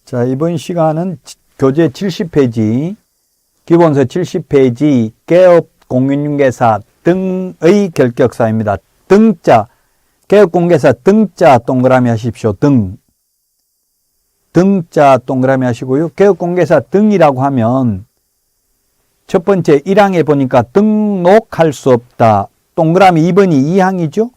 자, 이번 시간은 교재 70페이지, 기본서 70페이지, 개업 공인중개사 등의 결격사입니다. 등자, 개업공개사 등자 동그라미 하십시오. 등자 동그라미 하시고요. 개업공개사 등이라고 하면 첫 번째 1항에 보니까 등록할 수 없다. 동그라미 2번이 2항이죠.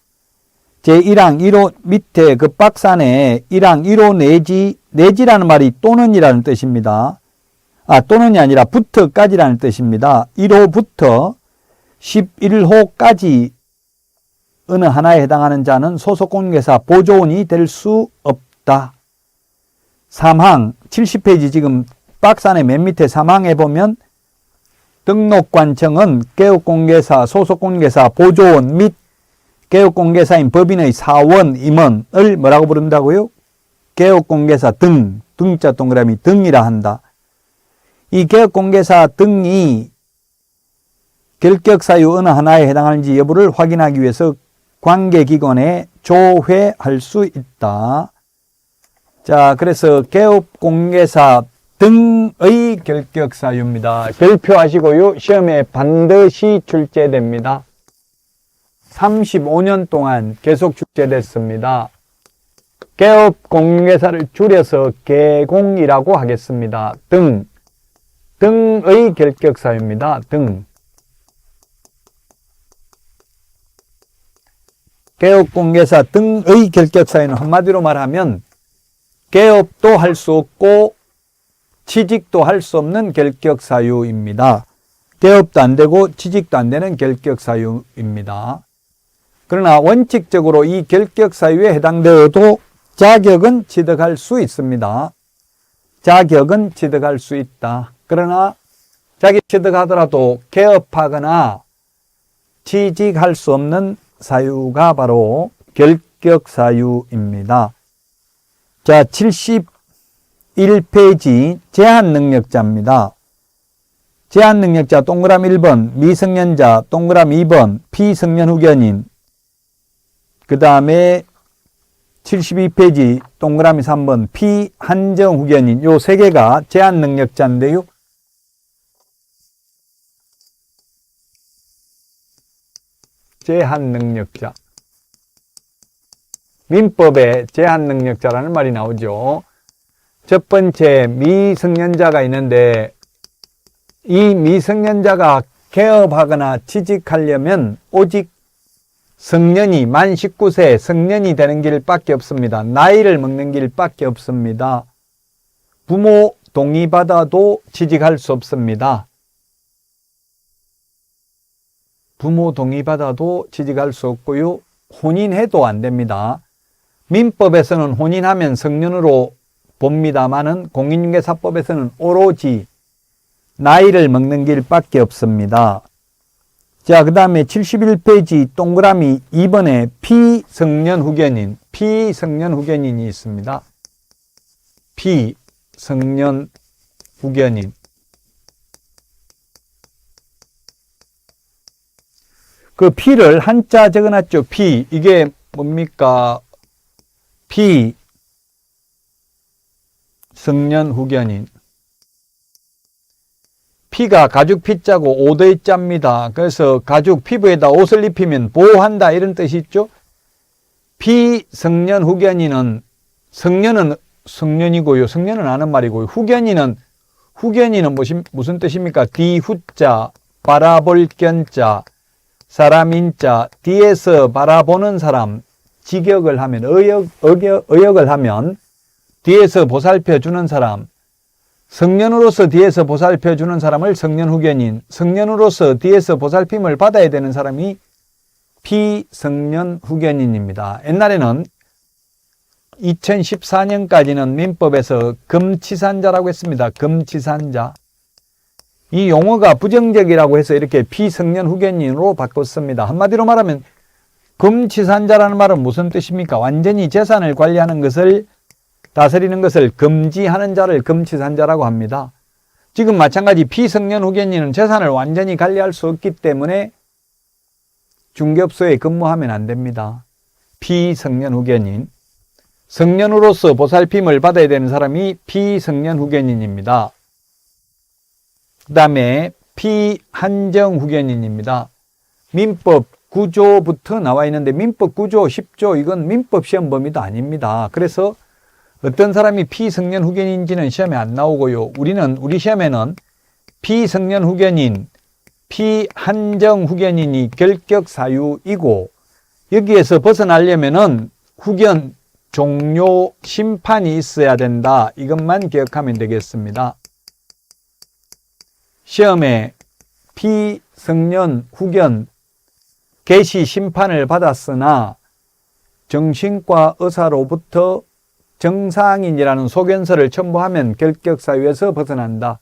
제1항 1호 밑에 그 박스 안에 1항 1호 내지라는 말이 또는이라는 뜻입니다. 또는이 아니라 부터까지라는 뜻입니다. 1호부터 11호까지 어느 하나에 해당하는 자는 소속공개사 보조원이 될 수 없다. 3항 70페이지 지금 박스 안에 맨 밑에 3항에 보면 등록관청은 개업공개사, 소속공개사, 보조원 및 개업공개사인 법인의 사원, 임원을 뭐라고 부른다고요? 개업공개사 등자 동그라미 등이라 한다. 이 개업공개사 등이 결격사유 어느 하나에 해당하는지 여부를 확인하기 위해서 관계기관에 조회할 수 있다. 자, 그래서 개업공개사 등의 결격사유입니다. 별표하시고요. 시험에 반드시 출제됩니다. 35년 동안 계속 출제됐습니다. 개업공개사를 줄여서 개공이라고 하겠습니다. 등의 결격사유입니다. 개업공개사 등의 결격사유는 한마디로 말하면 개업도 할 수 없고 취직도 할 수 없는 결격사유입니다. 개업도 안 되고 취직도 안 되는 결격사유입니다. 그러나 원칙적으로 이 결격사유에 해당되어도 자격은 취득할 수 있습니다. 자격은 취득할 수 있다. 그러나 자격 취득하더라도 개업하거나 취직할 수 없는 사유가 바로 결격사유입니다. 자, 71페이지 제한능력자입니다. 제한능력자 동그라미 1번, 미성년자 동그라미 2번, 피성년 후견인. 그 다음에 72페이지 동그라미 3번, 피한정 후견인. 요 세 개가 제한능력자인데요. 제한능력자. 민법에 제한능력자라는 말이 나오죠. 첫 번째 미성년자가 있는데 이 미성년자가 개업하거나 취직하려면 오직 성년이 만 19세 성년이 되는 길밖에 없습니다. 나이를 먹는 길밖에 없습니다. 부모 동의받아도 취직할 수 없습니다. 부모 동의받아도 취직할 수 없고요. 혼인해도 안 됩니다. 민법에서는 혼인하면 성년으로 봅니다만은 공인중개사법에서는 오로지 나이를 먹는 길밖에 없습니다. 자, 그 다음에 71페이지 동그라미 2번에 피성년 후견인이 있습니다. 피성년 후견인. 그 피를 한자 적어놨죠. 피. 이게 뭡니까? 피성년 후견인. 피가 가죽 피자고 오더의 자입니다. 그래서 가죽 피부에다 옷을 입히면 보호한다 이런 뜻이 있죠. 피성년 후견인은 성년은 성년이고요. 성년은 아는 말이고요. 후견인은 무슨 뜻입니까? 뒤후자, 바라볼 견자, 사람인자, 뒤에서 바라보는 사람, 직역을 하면 의역을 하면 뒤에서 보살펴 주는 사람, 성년으로서 뒤에서 보살펴 주는 사람을 성년 후견인, 성년으로서 뒤에서 보살핌을 받아야 되는 사람이 피성년 후견인입니다. 옛날에는 2014년까지는 민법에서 금치산자라고 했습니다. 금치산자. 이 용어가 부정적이라고 해서 이렇게 피성년 후견인으로 바꿨습니다. 한마디로 말하면 금치산자라는 말은 무슨 뜻입니까? 완전히 재산을 관리하는 것을 다스리는 것을 금지하는 자를 금치산자라고 합니다. 지금 마찬가지 피성년 후견인은 재산을 완전히 관리할 수 없기 때문에 중개업소에 근무하면 안 됩니다. 피성년 후견인. 성년으로서 보살핌을 받아야 되는 사람이 피성년 후견인입니다. 그 다음에 피한정 후견인입니다. 민법 9조부터 나와 있는데 민법 9조, 10조 이건 민법 시험 범위도 아닙니다. 그래서 어떤 사람이 피성년 후견인지는 시험에 안 나오고요. 우리 시험에는 피성년 후견인, 피한정 후견인이 결격 사유이고 여기에서 벗어나려면은 후견 종료 심판이 있어야 된다. 이것만 기억하면 되겠습니다. 시험에 피성년 후견 개시 심판을 받았으나 정신과 의사로부터 정상인이라는 소견서를 첨부하면 결격 사유에서 벗어난다.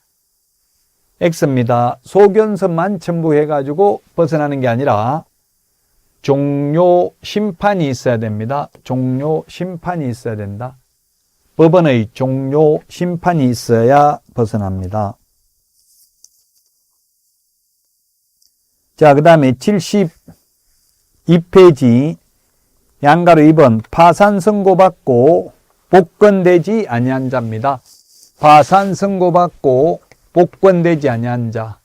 X입니다. 소견서만 첨부해가지고 벗어나는 게 아니라 종료 심판이 있어야 됩니다. 종료 심판이 있어야 된다. 법원의 종료 심판이 있어야 벗어납니다. 자, 그 다음에 72페이지 양가로 2번 파산 선고받고 복권되지 아니한 자입니다. 파산 선고받고 복권되지 아니한 자.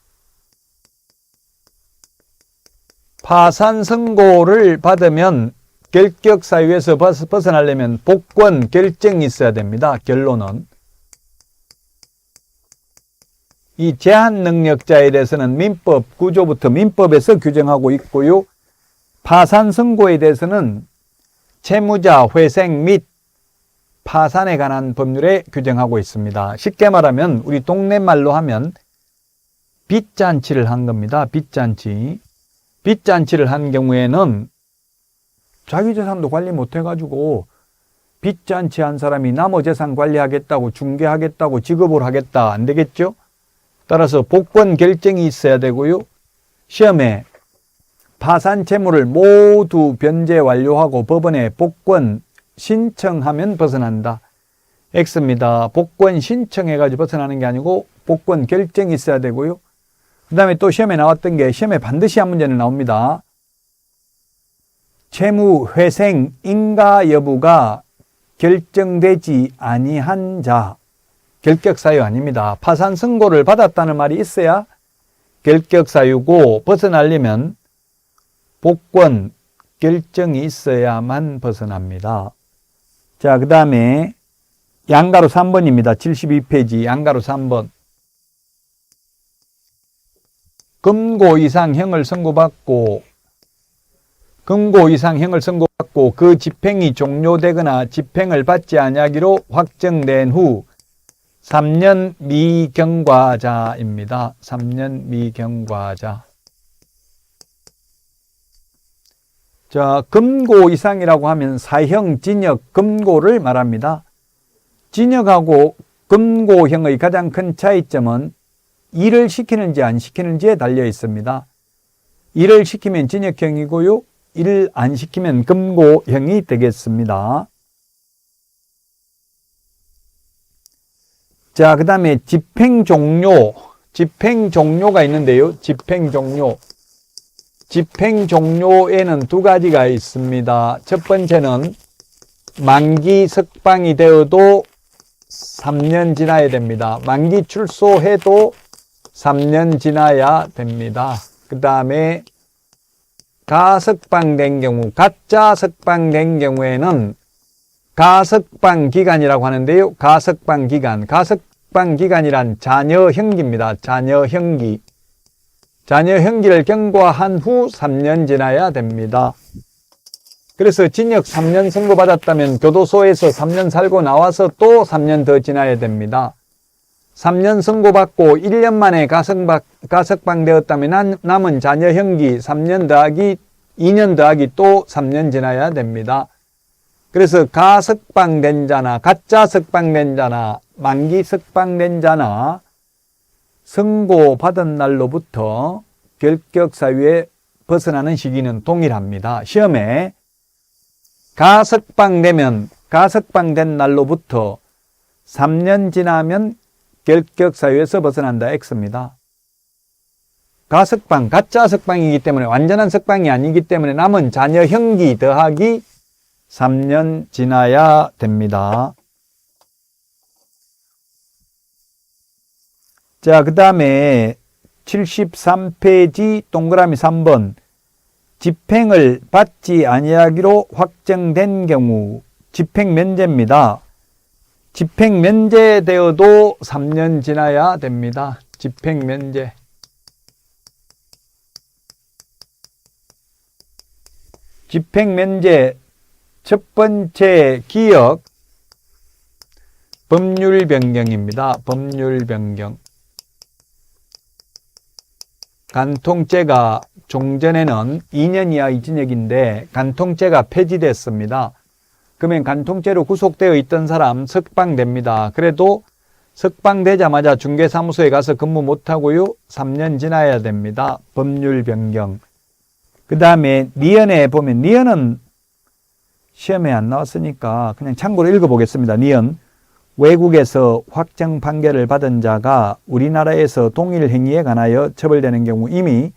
파산 선고를 받으면 결격 사유에서 벗어나려면 복권 결정이 있어야 됩니다. 결론은. 이 제한 능력자에 대해서는 민법 9조부터 민법에서 규정하고 있고요. 파산 선고에 대해서는 채무자 회생 및 파산에 관한 법률에 규정하고 있습니다. 쉽게 말하면 우리 동네 말로 하면 빚잔치를 한 겁니다. 빚잔치. 빚잔치를 한 경우에는 자기 재산도 관리 못해가지고 빚잔치 한 사람이 남의 재산 관리하겠다고 중개하겠다고 지급을 하겠다. 안 되겠죠? 따라서 복권 결정이 있어야 되고요. 시험에 파산 채무를 모두 변제 완료하고 법원에 복권 신청하면 벗어난다. X입니다. 복권 신청해가지고 벗어나는 게 아니고 복권 결정이 있어야 되고요. 그 다음에 또 시험에 나왔던 게 시험에 반드시 한 문제는 나옵니다. 채무 회생 인가 여부가 결정되지 아니한 자. 결격 사유 아닙니다. 파산 선고를 받았다는 말이 있어야 결격 사유고 벗어나려면 복권 결정이 있어야만 벗어납니다. 자, 그 다음에 양가로 3번입니다. 72페이지 양가로 3번. 금고 이상 형을 선고받고 그 집행이 종료되거나 집행을 받지 아니하기로 확정된 후 3년 미경과자입니다. 3년 미경과자. 자, 금고 이상이라고 하면 사형, 징역, 금고를 말합니다. 징역하고 금고형의 가장 큰 차이점은 일을 시키는지 안 시키는지에 달려 있습니다. 일을 시키면 징역형이고요. 일을 안 시키면 금고형이 되겠습니다. 자, 그 다음에 집행종료가 있는데요. 집행종료에는 두 가지가 있습니다. 첫 번째는 만기 석방이 되어도 3년 지나야 됩니다. 만기 출소해도 3년 지나야 됩니다. 그 다음에 가석방된 경우, 가짜 석방된 경우에는 가석방기간이라고 하는데요. 가석방기간이란 자녀형기입니다. 자녀형기를 경과한 후 3년 지나야 됩니다. 그래서 징역 3년 선고받았다면 교도소에서 3년 살고 나와서 또 3년 더 지나야 됩니다. 3년 선고받고 1년 만에 가석방되었다면 남은 자녀형기 3년 더하기 2년 더하기 또 3년 지나야 됩니다. 그래서 가석방된 자나 가짜 석방된 자나 만기 석방된 자나 선고받은 날로부터 결격 사유에 벗어나는 시기는 동일합니다. 시험에 가석방된 날로부터 3년 지나면 결격 사유에서 벗어난다. X입니다. 가짜 석방이기 때문에 완전한 석방이 아니기 때문에 남은 자녀형기 더하기 3년 지나야 됩니다. 자, 그 다음에 73페이지 동그라미 3번. 집행을 받지 아니하기로 확정된 경우 집행면제입니다. 집행면제되어도 3년 지나야 됩니다. 집행면제. 집행면제 첫 번째 기억 법률 변경입니다. 법률 변경. 간통죄가 종전에는 2년 이하 징역인데 간통죄가 폐지됐습니다. 그러면 간통죄로 구속되어 있던 사람 석방됩니다. 그래도 석방되자마자 중개사무소에 가서 근무 못하고요. 3년 지나야 됩니다. 법률 변경. 그 다음에 니언에 보면 니언은 시험에 안 나왔으니까 그냥 참고로 읽어보겠습니다. 니언. 외국에서 확정 판결을 받은 자가 우리나라에서 동일 행위에 관하여 처벌되는 경우 이미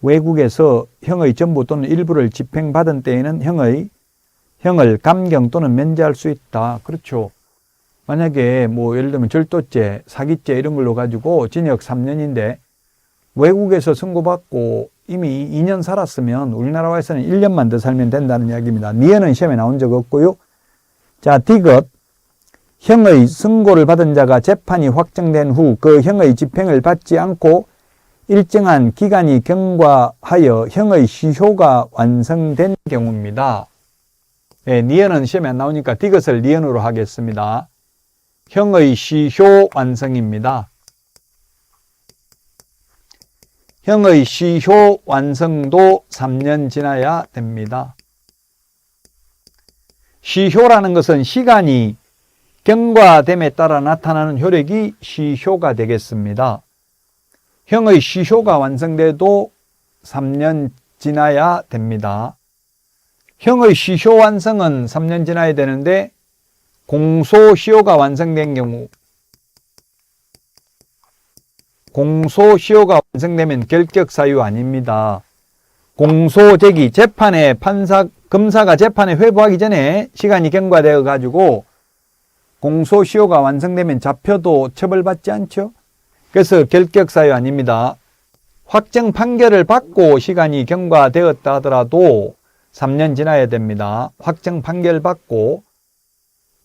외국에서 형의 전부 또는 일부를 집행받은 때에는 형을 감경 또는 면제할 수 있다. 그렇죠. 만약에 뭐 예를 들면 절도죄, 사기죄 이런 걸로 가지고 징역 3년인데 외국에서 선고받고 이미 2년 살았으면 우리나라에서는 1년만 더 살면 된다는 이야기입니다. 니은은 시험에 나온 적 없고요. 자, 디귿. 형의 선고를 받은 자가 재판이 확정된 후 그 형의 집행을 받지 않고 일정한 기간이 경과하여 형의 시효가 완성된 경우입니다. 네, 니은은 시험에 안 나오니까 디귿을 니은으로 하겠습니다. 형의 시효 완성입니다. 형의 시효 완성도 3년 지나야 됩니다. 시효라는 것은 시간이 경과됨에 따라 나타나는 효력이 시효가 되겠습니다. 형의 시효가 완성돼도 3년 지나야 됩니다. 형의 시효 완성은 3년 지나야 되는데 공소시효가 완성된 경우 공소시효가 완성되면 결격사유 아닙니다. 공소제기, 재판에 검사가 재판에 회부하기 전에 시간이 경과되어 가지고 공소시효가 완성되면 잡혀도 처벌받지 않죠. 그래서 결격사유 아닙니다. 확정 판결을 받고 시간이 경과되었다 하더라도 3년 지나야 됩니다. 확정 판결 받고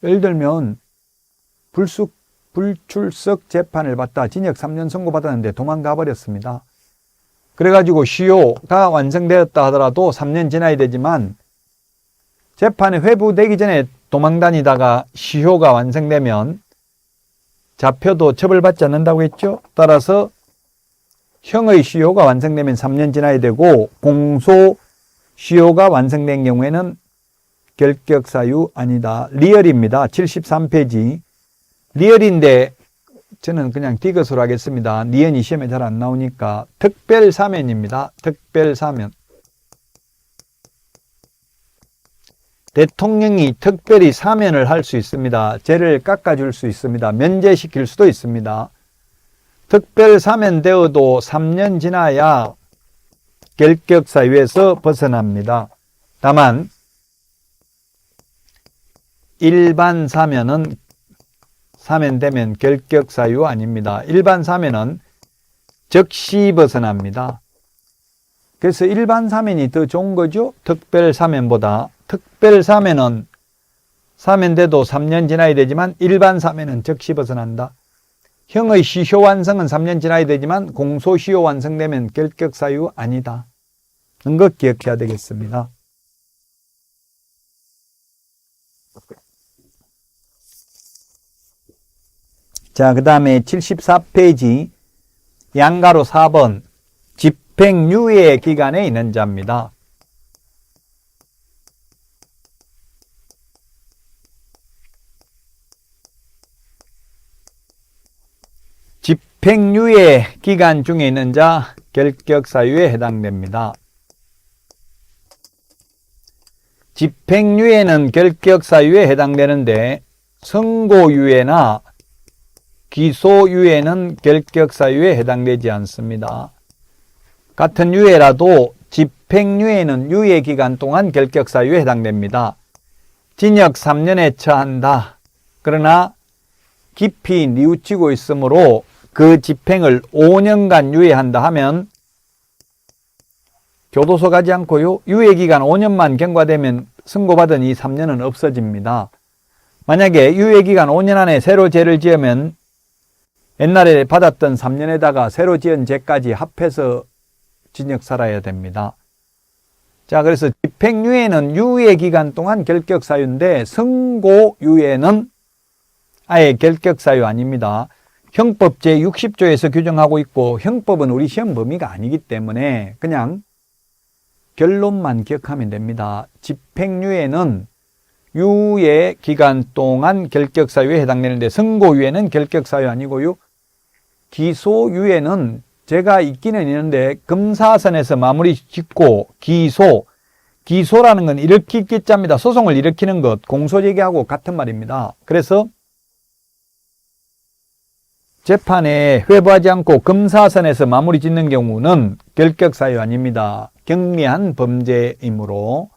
예를 들면 불출석 재판을 받다 징역 3년 선고받았는데 도망가 버렸습니다. 그래가지고 시효가 완성되었다 하더라도 3년 지나야 되지만 재판에 회부되기 전에 도망 다니다가 시효가 완성되면 잡혀도 처벌받지 않는다고 했죠. 따라서 형의 시효가 완성되면 3년 지나야 되고 공소시효가 완성된 경우에는 결격사유 아니다. 리얼입니다. 73페이지. 리얼인데 저는 그냥 디귿으로 하겠습니다. 니은이 시험에 잘 안 나오니까 특별사면입니다. 특별사면. 대통령이 특별히 사면을 할 수 있습니다. 죄를 깎아줄 수 있습니다. 면제시킬 수도 있습니다. 특별사면되어도 3년 지나야 결격사유에서 벗어납니다. 다만 일반 사면은 사면되면 결격사유 아닙니다. 일반 사면은 즉시 벗어납니다. 그래서 일반 사면이 더 좋은 거죠. 특별사면보다. 특별사면은 사면돼도 3년 지나야 되지만 일반 사면은 즉시 벗어난다. 형의 시효 완성은 3년 지나야 되지만 공소시효 완성되면 결격사유 아니다. 이런 것 기억해야 되겠습니다. 자, 그 다음에 74페이지 양가로 4번 집행유예 기간에 있는 자입니다. 집행유예 기간 중에 있는 자 결격사유에 해당됩니다. 집행유예는 결격사유에 해당되는데 선고유예나 기소유예는 결격사유에 해당되지 않습니다. 같은 유예라도 집행유예는 유예기간 동안 결격사유에 해당됩니다. 징역 3년에 처한다. 그러나 깊이 뉘우치고 있으므로 그 집행을 5년간 유예한다 하면 교도소 가지 않고요. 유예기간 5년만 경과되면 선고받은 이 3년은 없어집니다. 만약에 유예기간 5년 안에 새로 죄를 지으면 옛날에 받았던 3년에다가 새로 지은 죄까지 합해서 징역 살아야 됩니다. 자, 그래서 집행유예는 유예기간 동안 결격사유인데 선고유예는 아예 결격사유 아닙니다. 형법 제60조에서 규정하고 있고 형법은 우리 시험 범위가 아니기 때문에 그냥 결론만 기억하면 됩니다. 집행유예는 유예 기간 동안 결격사유에 해당되는데 선고유예는 결격사유 아니고요. 기소유예는 제가 있기는 있는데 검사선에서 마무리 짓고 기소라는 건 일으키기 자입니다. 소송을 일으키는 것, 공소제기하고 같은 말입니다. 그래서 재판에 회부하지 않고 검사선에서 마무리 짓는 경우는 결격사유 아닙니다. 경미한 범죄이므로.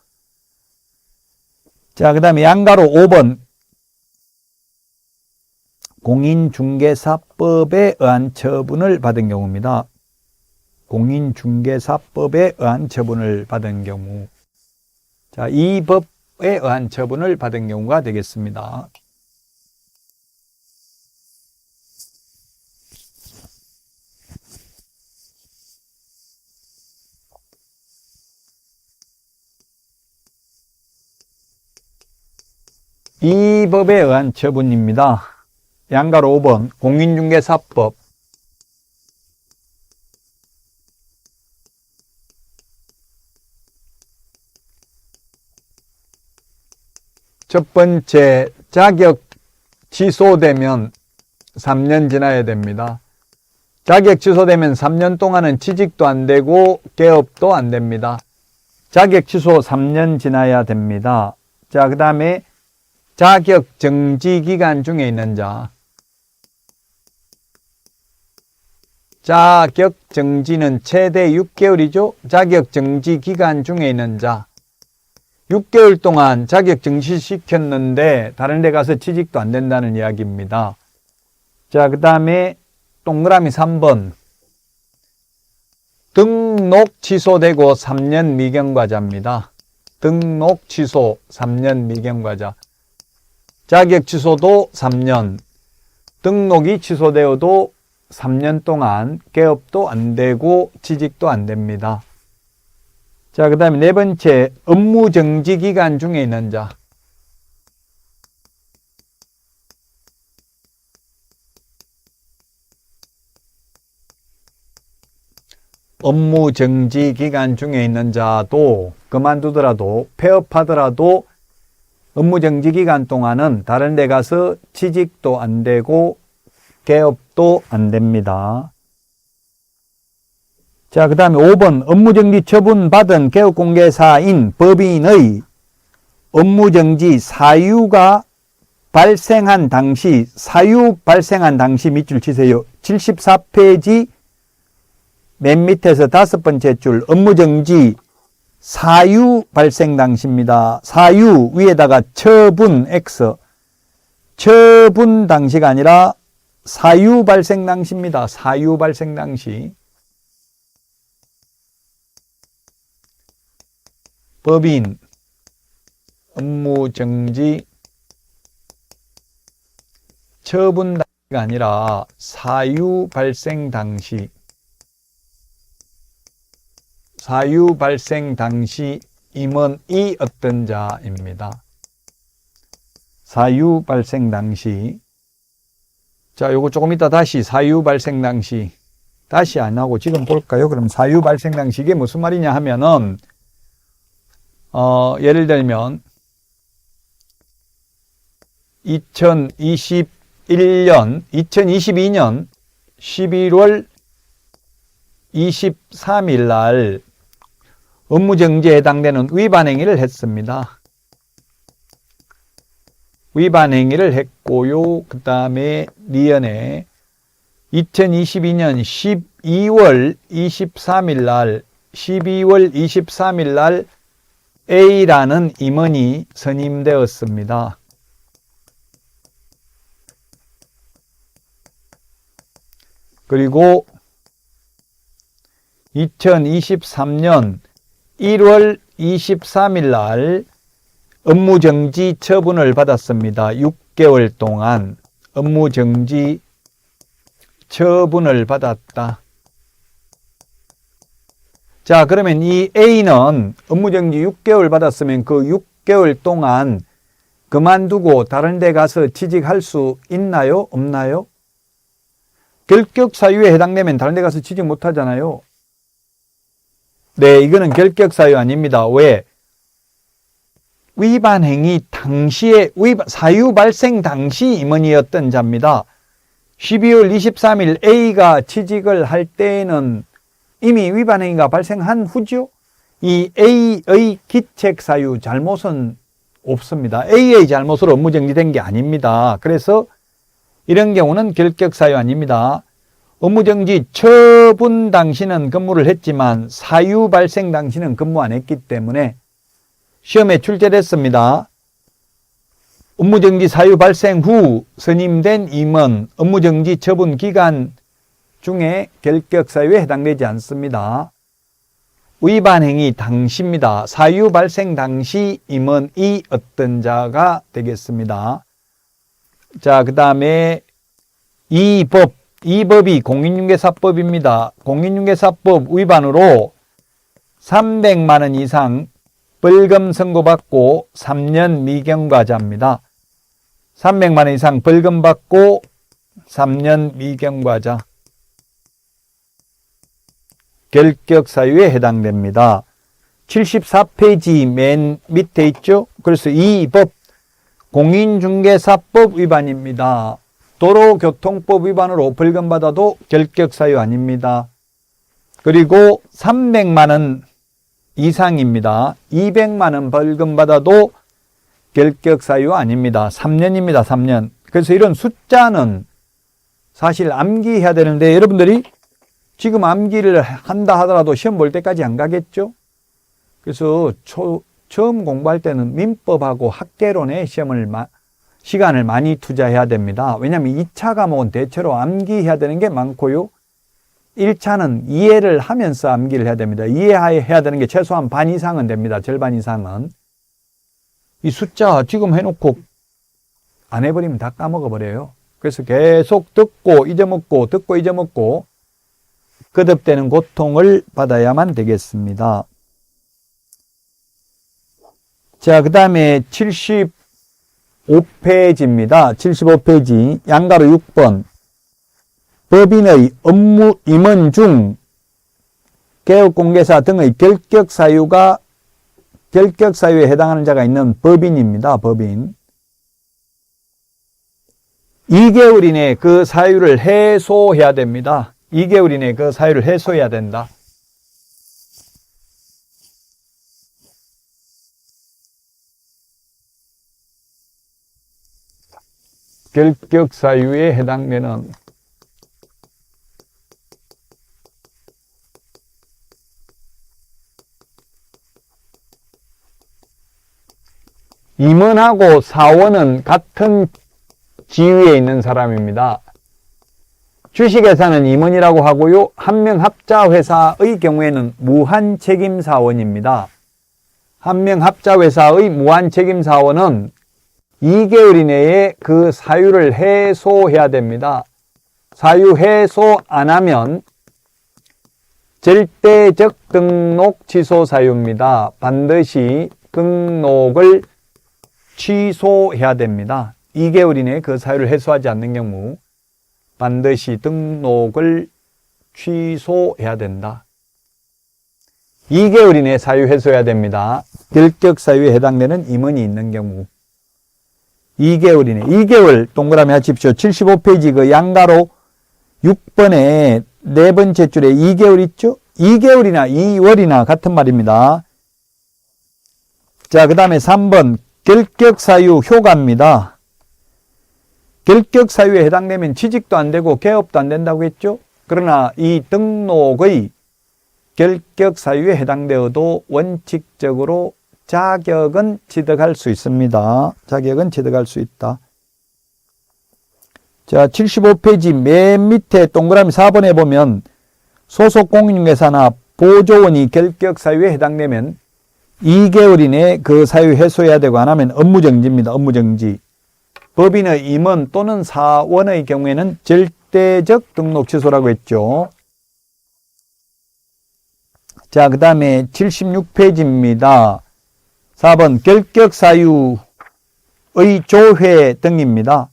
자, 그 다음에 양가로 5번. 공인중개사법에 의한 처분을 받은 경우입니다. 공인중개사법에 의한 처분을 받은 경우. 자, 이 법에 의한 처분을 받은 경우가 되겠습니다. 이 법에 의한 처분입니다. 양가로 5번 공인중개사법. 첫 번째, 자격 취소되면 3년 지나야 됩니다. 자격 취소되면 3년 동안은 취직도 안 되고 개업도 안 됩니다. 자격 취소 3년 지나야 됩니다. 자, 그 다음에 자격 정지 기간 중에 있는 자. 자격 정지는 최대 6개월이죠. 자격 정지 기간 중에 있는 자. 6개월 동안 자격 정지시켰는데 다른 데 가서 취직도 안 된다는 이야기입니다. 자, 그 다음에 동그라미 3번. 등록 취소되고 3년 미경과자입니다. 등록 취소 3년 미경과자. 자격 취소도 3년, 등록이 취소되어도 3년 동안 개업도 안 되고 취직도 안 됩니다. 자, 그 다음에 네 번째, 업무 정지 기간 중에 있는 자. 업무 정지 기간 중에 있는 자도 그만두더라도 폐업하더라도 업무 정지 기간 동안은 다른 데 가서 취직도 안 되고 개업도 안 됩니다. 자, 그 다음에 5번 업무 정지 처분 받은 개업공개사인 법인의 업무 정지 사유가 발생한 당시, 사유 발생한 당시 밑줄 치세요. 74페이지 맨 밑에서 5번째 줄 업무 정지 사유 발생 당시입니다. 사유 위에다가 처분 X. 처분 당시가 아니라 사유 발생 당시입니다. 사유 발생 당시. 법인 업무 정지 처분 당시가 아니라 사유 발생 당시. 사유 발생 당시 임원이 어떤 자입니다. 사유 발생 당시. 자, 요거 조금 이따 다시 사유 발생 당시. 다시 안 하고 지금 볼까요? 그럼 사유 발생 당시 이게 무슨 말이냐 하면은, 예를 들면, 2022년 11월 23일 날 업무정지에 해당되는 위반행위를 했습니다. 위반행위를 했고요. 그 다음에 리언에 2022년 12월 23일 날 A라는 임원이 선임되었습니다. 그리고 2023년 1월 23일 날 업무정지 처분을 받았습니다. 6개월 동안 업무정지 처분을 받았다. 자, 그러면 이 A는 업무정지 6개월 받았으면 그 6개월 동안 그만두고 다른 데 가서 취직할 수 있나요? 없나요? 결격사유에 해당되면 다른 데 가서 취직 못 하잖아요. 네, 이거는 결격사유 아닙니다. 왜? 위반 행위 당시에 사유 발생 당시 임원이었던 자입니다. 12월 23일 A가 취직을 할 때에는 이미 위반 행위가 발생한 후죠. 이 A의 기책 사유 잘못은 없습니다. A의 잘못으로 업무정지된 게 아닙니다. 그래서 이런 경우는 결격사유 아닙니다. 업무정지 처분 당시는 근무를 했지만 사유 발생 당시는 근무 안 했기 때문에 시험에 출제됐습니다. 업무정지 사유 발생 후 선임된 임원 업무정지 처분 기간 중에 결격사유에 해당되지 않습니다. 위반 행위 당시입니다. 사유 발생 당시 임원이 어떤 자가 되겠습니다. 자, 그 다음에 이 법이 공인중개사법입니다. 공인중개사법 위반으로 300만 원 이상 벌금 선고받고 3년 미경과자입니다. 300만 원 이상 벌금 받고 3년 미경과자. 결격사유에 해당됩니다. 74페이지 맨 밑에 있죠? 그래서 이 법 공인중개사법 위반입니다. 도로교통법 위반으로 벌금 받아도 결격사유 아닙니다. 그리고 300만 원 이상입니다. 200만 원 벌금 받아도 결격사유 아닙니다. 3년입니다. 3년. 그래서 이런 숫자는 사실 암기해야 되는데 여러분들이 지금 암기를 한다 하더라도 시험 볼 때까지 안 가겠죠? 그래서 처음 공부할 때는 민법하고 학개론에 시간을 많이 투자해야 됩니다. 왜냐하면 2차 과목은 대체로 암기해야 되는 게 많고요. 1차는 이해를 하면서 암기를 해야 됩니다. 이해해야 되는 게 최소한 반 이상은 됩니다. 절반 이상은. 이 숫자 지금 해놓고 안 해버리면 다 까먹어버려요. 그래서 계속 듣고 잊어먹고 거듭되는 고통을 받아야만 되겠습니다. 자, 그 다음에 75페이지입니다. 75페이지 양가로 6번 법인의 업무 임원 중 개업공개사 등의 결격사유에 해당하는 자가 있는 법인입니다. 법인. 2개월 이내에 그 사유를 해소해야 됩니다. 2개월 이내에 그 사유를 해소해야 된다. 결격사유에 해당되는 임원하고 사원은 같은 지위에 있는 사람입니다. 주식회사는 임원이라고 하고요. 한명합자회사의 경우에는 무한책임사원입니다. 한명합자회사의 무한책임사원은 2개월 이내에 그 사유를 해소해야 됩니다. 사유 해소 안 하면 절대적 등록 취소 사유입니다. 반드시 등록을 취소해야 됩니다. 2개월 이내에 그 사유를 해소하지 않는 경우 반드시 등록을 취소해야 된다. 2개월 이내에 사유 해소해야 됩니다. 결격 사유에 해당되는 임원이 있는 경우 2개월 이내 2개월 동그라미 하십시오. 75페이지 그 양가로 6번에 네 번째 줄에 2개월 있죠? 2개월이나 2월이나 같은 말입니다. 자, 그 다음에 3번 결격사유 효과입니다. 결격사유에 해당되면 취직도 안 되고 개업도 안 된다고 했죠? 그러나 이 등록의 결격사유에 해당되어도 원칙적으로 자격은 취득할 수 있습니다. 자격은 취득할 수 있다. 자, 75페이지 맨 밑에 동그라미 4번에 보면 소속 공인중개사나 보조원이 결격 사유에 해당되면 2개월 이내에 그 사유 해소해야 되고 안 하면 업무정지입니다. 업무정지. 법인의 임원 또는 사원의 경우에는 절대적 등록 취소라고 했죠. 자, 그 다음에 76페이지입니다. 4번 결격 사유의 조회 등입니다.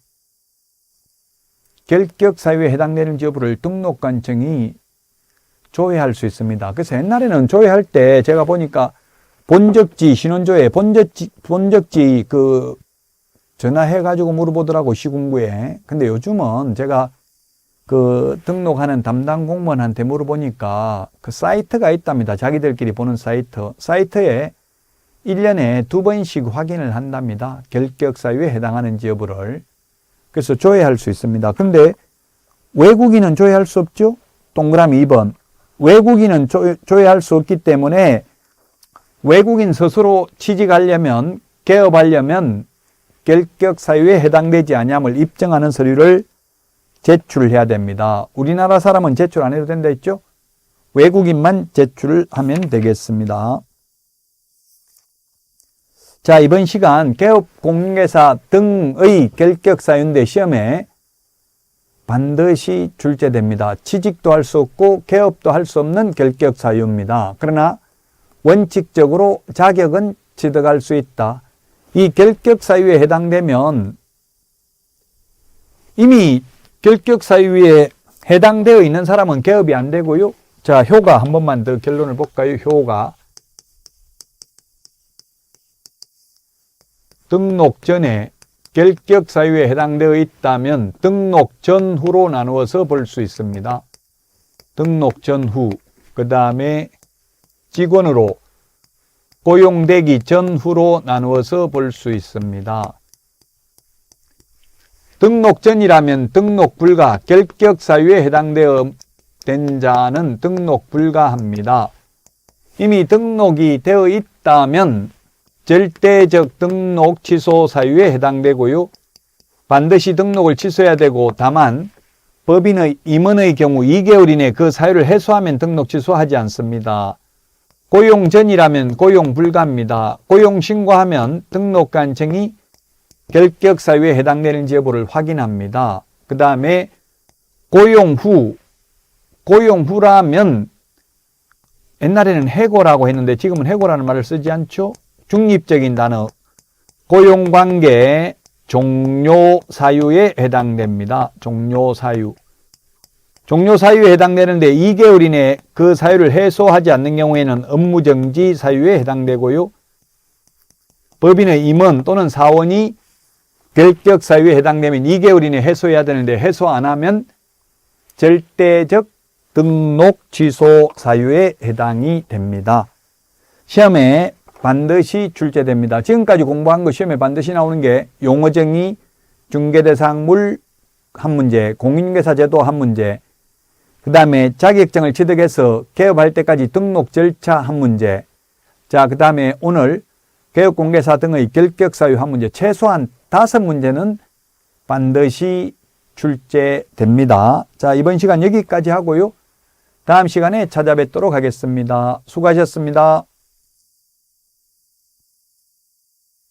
결격 사유에 해당되는 여부를 등록관청이 조회할 수 있습니다. 그래서 옛날에는 조회할 때 제가 보니까 본적지 신원조회, 본적지 그 전화해가지고 물어보더라고, 시군구에. 근데 요즘은 제가 그 등록하는 담당 공무원한테 물어보니까 그 사이트가 있답니다. 자기들끼리 보는 사이트. 사이트에 1년에 2번씩 확인을 한답니다. 결격 사유에 해당하는지 여부를. 그래서 조회할 수 있습니다. 근데 외국인은 조회할 수 없죠? 동그라미 2번. 외국인은 조회할 수 없기 때문에 외국인 스스로 취직하려면, 개업하려면 결격 사유에 해당되지 아니함을 입증하는 서류를 제출해야 됩니다. 우리나라 사람은 제출 안 해도 된다 했죠? 외국인만 제출하면 되겠습니다. 자, 이번 시간 개업공인중개사 등의 결격 사유인데 시험에 반드시 출제됩니다. 취직도 할 수 없고 개업도 할 수 없는 결격 사유입니다. 그러나 원칙적으로 자격은 취득할 수 있다. 이 결격 사유에 해당되면 이미 결격 사유에 해당되어 있는 사람은 개업이 안 되고요. 자, 효가 한 번만 더 결론을 볼까요? 효가. 등록 전에 결격 사유에 해당되어 있다면 등록 전후로 나누어서 볼 수 있습니다. 등록 전후, 그 다음에 직원으로 고용되기 전후로 나누어서 볼 수 있습니다. 등록 전이라면 등록 불가, 결격 사유에 해당되어 된 자는 등록 불가합니다. 이미 등록이 되어 있다면 절대적 등록 취소 사유에 해당되고요. 반드시 등록을 취소해야 되고, 다만 법인의 임원의 경우 2개월 이내 그 사유를 해소하면 등록 취소하지 않습니다. 고용 전이라면 고용 불가입니다. 고용 신고하면 등록관청이 결격 사유에 해당되는지 여부를 확인합니다. 그 다음에 고용 후라면 옛날에는 해고라고 했는데 지금은 해고라는 말을 쓰지 않죠. 중립적인 단어, 고용관계 종료 사유에 해당됩니다. 종료 사유. 종료 사유에 해당되는데 2개월 이내에 그 사유를 해소하지 않는 경우에는 업무정지 사유에 해당되고요. 법인의 임원 또는 사원이 결격 사유에 해당되면 2개월 이내에 해소해야 되는데 해소 안 하면 절대적 등록 취소 사유에 해당이 됩니다. 시험에 반드시 출제됩니다. 지금까지 공부한 거 시험에 반드시 나오는 게 용어정의, 중개대상물 한 문제, 공인중개사 제도 한 문제, 그 다음에 자격증을 취득해서 개업할 때까지 등록 절차 한 문제, 자, 그 다음에 오늘 개업공개사 등의 결격 사유 한 문제, 최소한 5문제는 반드시 출제됩니다. 자, 이번 시간 여기까지 하고요. 다음 시간에 찾아뵙도록 하겠습니다. 수고하셨습니다.